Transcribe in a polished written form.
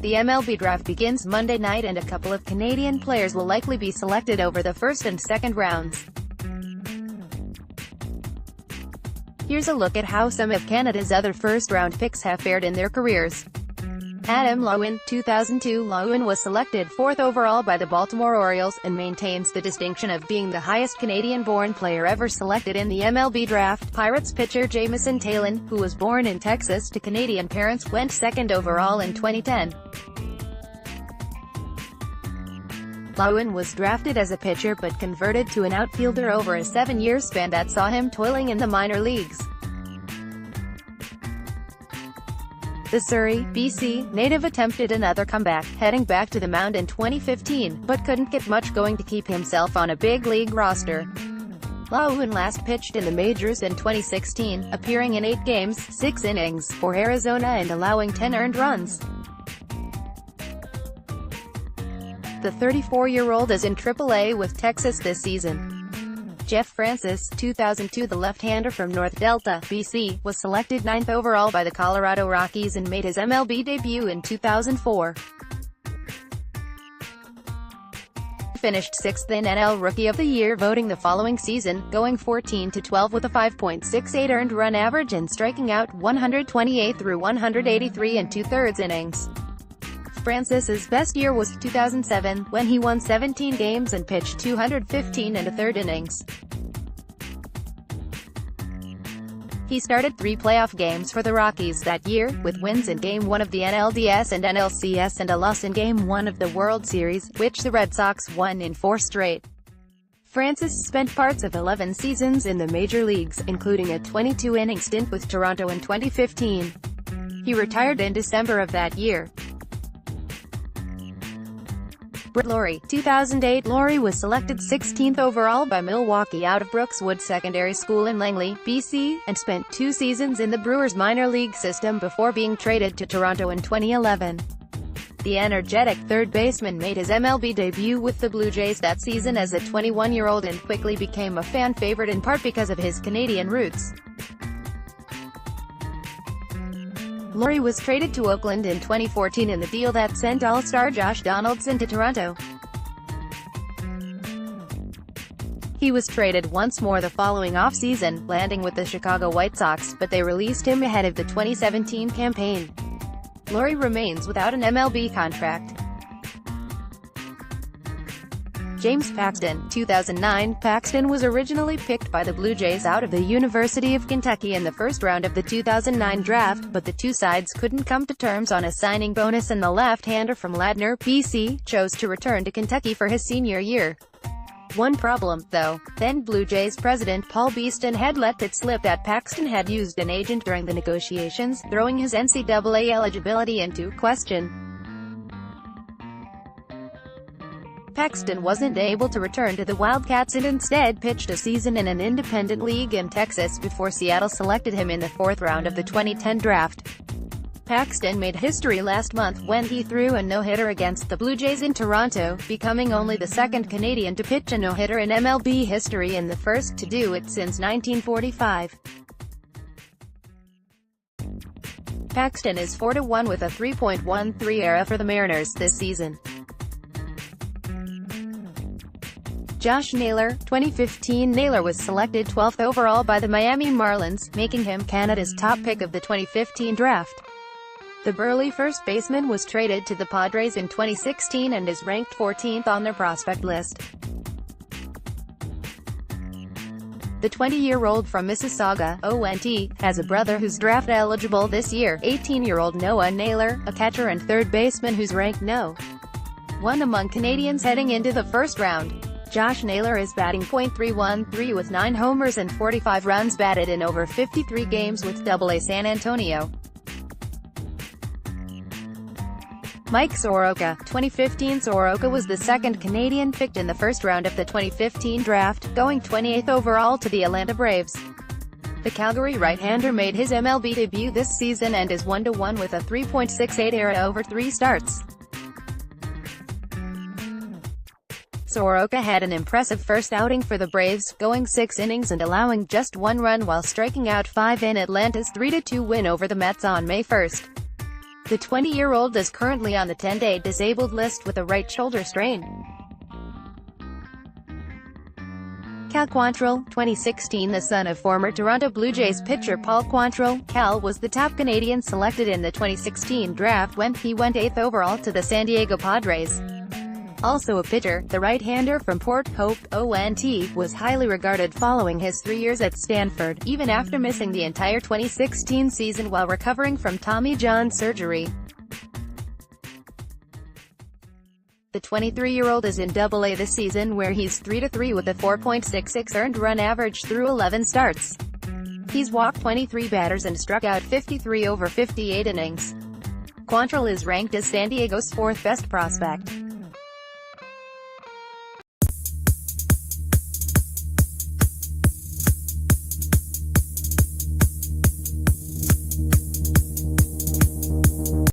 The MLB draft begins Monday night and a couple of Canadian players will likely be selected over the first and second rounds. Here's a look at how some of Canada's other first-round picks have fared in their careers. Adam LOEWEN, 2002. LOEWEN was selected 4th overall by the Baltimore Orioles, and maintains the distinction of being the highest Canadian-born player ever selected in the MLB draft. Pirates pitcher Jameson Taillon, who was born in Texas to Canadian parents, went 2nd overall in 2010. LOEWEN was drafted as a pitcher but converted to an outfielder over a 7-year span that saw him toiling in the minor leagues. The Surrey, BC, native attempted another comeback, heading back to the mound in 2015, but couldn't get much going to keep himself on a big league roster. LOEWEN last pitched in the majors in 2016, appearing in 8 games, 6 innings, for Arizona and allowing 10 earned runs. The 34-year-old is in AAA with Texas this season. Jeff Francis, 2002. The left-hander from North Delta, BC, was selected 9th overall by the Colorado Rockies and made his MLB debut in 2004. He finished 6th in NL Rookie of the Year voting the following season, going 14-12 with a 5.68 earned run average and striking out 128 through 183 and 2/3 innings. Francis's best year was 2007, when he won 17 games and pitched 215 and a third innings. He started 3 playoff games for the Rockies that year, with wins in Game 1 of the NLDS and NLCS and a loss in Game 1 of the World Series, which the Red Sox won in 4 straight. Francis spent parts of 11 seasons in the major leagues, including a 22-inning stint with Toronto in 2015. He retired in December of that year. Laurie, 2008. Laurie was selected 16th overall by Milwaukee out of Brookswood Secondary School in Langley, BC, and spent 2 seasons in the Brewers minor league system before being traded to Toronto in 2011. The energetic third baseman made his MLB debut with the Blue Jays that season as a 21-year-old and quickly became a fan favorite in part because of his Canadian roots. Laurie was traded to Oakland in 2014 in the deal that sent All-Star Josh Donaldson to Toronto. He was traded once more the following off-season, landing with the Chicago White Sox, but they released him ahead of the 2017 campaign. Laurie remains without an MLB contract. James Paxton, 2009. Paxton was originally picked by the Blue Jays out of the University of Kentucky in the first round of the 2009 draft, but the two sides couldn't come to terms on a signing bonus and the left-hander from Ladner, BC, chose to return to Kentucky for his senior year. One problem, though: then Blue Jays president Paul Beeston had let it slip that Paxton had used an agent during the negotiations, throwing his NCAA eligibility into question. Paxton wasn't able to return to the Wildcats and instead pitched a season in an independent league in Texas before Seattle selected him in the 4th round of the 2010 draft. Paxton made history last month when he threw a no-hitter against the Blue Jays in Toronto, becoming only the 2nd Canadian to pitch a no-hitter in MLB history and the first to do it since 1945. Paxton is 4-1 with a 3.13 ERA for the Mariners this season. Josh Naylor, 2015. Naylor was selected 12th overall by the Miami Marlins, making him Canada's top pick of the 2015 draft. The burly first baseman was traded to the Padres in 2016 and is ranked 14th on their prospect list. The 20-year-old from Mississauga, ONT, has a brother who's draft eligible this year, 18-year-old Noah Naylor, a catcher and third baseman who's ranked No. 1 among Canadians heading into the first round. Josh Naylor is batting .313 with 9 homers and 45 runs batted in over 53 games with AA San Antonio. Mike Soroka, 2015. Soroka was the 2nd Canadian picked in the first round of the 2015 draft, going 28th overall to the Atlanta Braves. The Calgary right-hander made his MLB debut this season and is 1-1 with a 3.68 ERA over 3 starts. Soroka had an impressive first outing for the Braves, going 6 innings and allowing just 1 run while striking out 5 in Atlanta's 3-2 win over the Mets on May 1. The 20-year-old is currently on the 10-day disabled list with a right shoulder strain. Cal Quantrill, 2016. The son of former Toronto Blue Jays pitcher Paul Quantrill, Cal was the top Canadian selected in the 2016 draft when he went 8th overall to the San Diego Padres. Also a pitcher, the right-hander from Port Hope, ONT, was highly regarded following his 3 years at Stanford, even after missing the entire 2016 season while recovering from Tommy John surgery. The 23-year-old is in Double-A this season where he's 3-3 with a 4.66 earned run average through 11 starts. He's walked 23 batters and struck out 53 over 58 innings. Quantrill is ranked as San Diego's 4th best prospect.